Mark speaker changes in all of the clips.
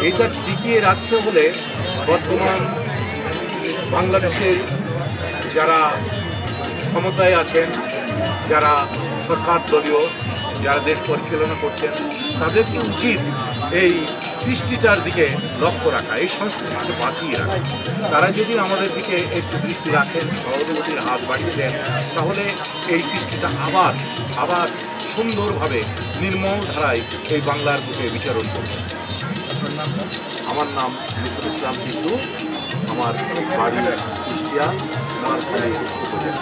Speaker 1: এটা টিকিয়ে রাখতে হলে বর্তমান বাংলাদেশের যারা ক্ষমতায় আছেন, যারা সরকার দলীয়, যারা দেশ পরিচালনা করছেন, তাদেরকে উচিত এই কৃষ্টিটার দিকে লক্ষ্য রাখা, এই সংস্কৃতিকে বাঁচিয়ে রাখা। তারা যদি আমাদের দিকে একটু দৃষ্টি রাখেন, সহযোগিতার হাত বাড়িয়ে দেন, তাহলে এই কৃষ্টিটা আবার সুন্দরভাবে নির্মল ধারায় এই বাংলার বুকে বিচরণ করবে। আমার নাম মিথুন ইসলাম কিশু, আমার বাড়ি কুষ্টিয়া, নোয়াখালী উপজেলা।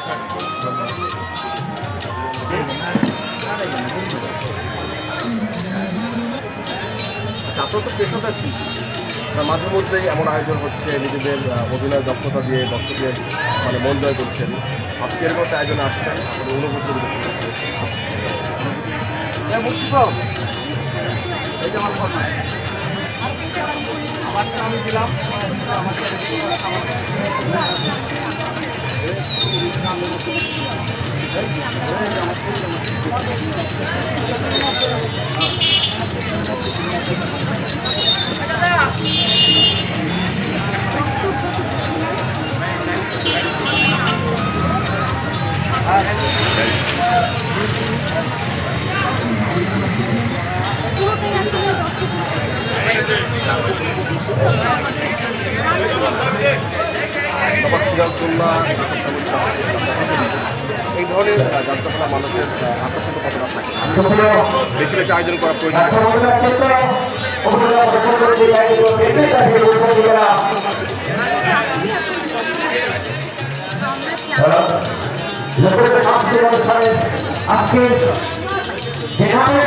Speaker 2: আপনার তো পেশাটা শিল্পী, মাঝে মধ্যেই এমন আয়োজন হচ্ছে, নিজেদের অভিনয় দক্ষতা দিয়ে দর্শকের মন জয় করছেন। আজকে এরকম একটা আয়োজনে আসছেন, আপনাদের অনুভূতি আমি দিলাম। এই ধরনের যাত্রাপালা মানুষের আকর্ষণ কতটা থাকে, বেশি বেশি আয়োজন করা প্রয়োজন।
Speaker 3: আজকে যেখানে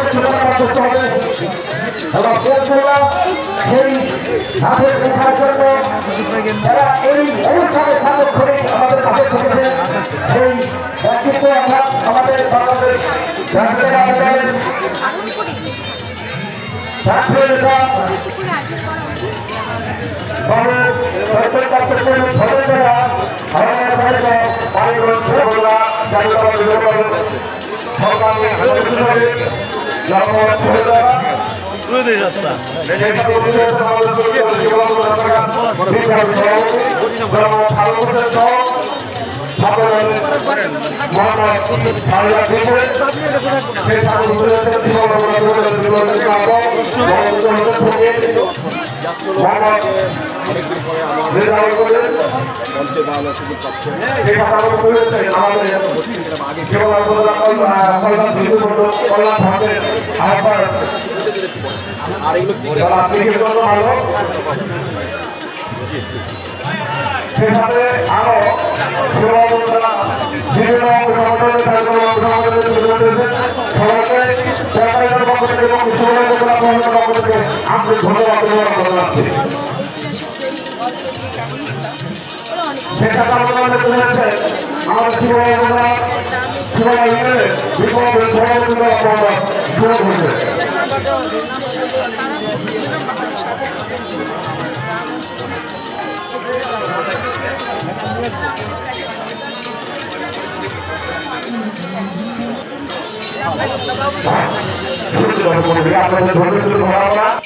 Speaker 3: সেই হাতের লেখার জন্য যারা এই অনুষ্ঠানে সামনে আমাদের পাশে থেকেছেন, সেই ব্যক্তিত্ব অর্থাৎ আমাদের বাংলাদেশ
Speaker 2: মঞ্চে দাঁড়ানোর সুযোগ পাচ্ছে। আর এগুলো
Speaker 3: সেখানে আরো বিভিন্ন আন্তরিক ধন্যবাদ জানাচ্ছি। সেখানে আমাদের শুরু হয়েছে। আপনাদের ধন্যবাদ।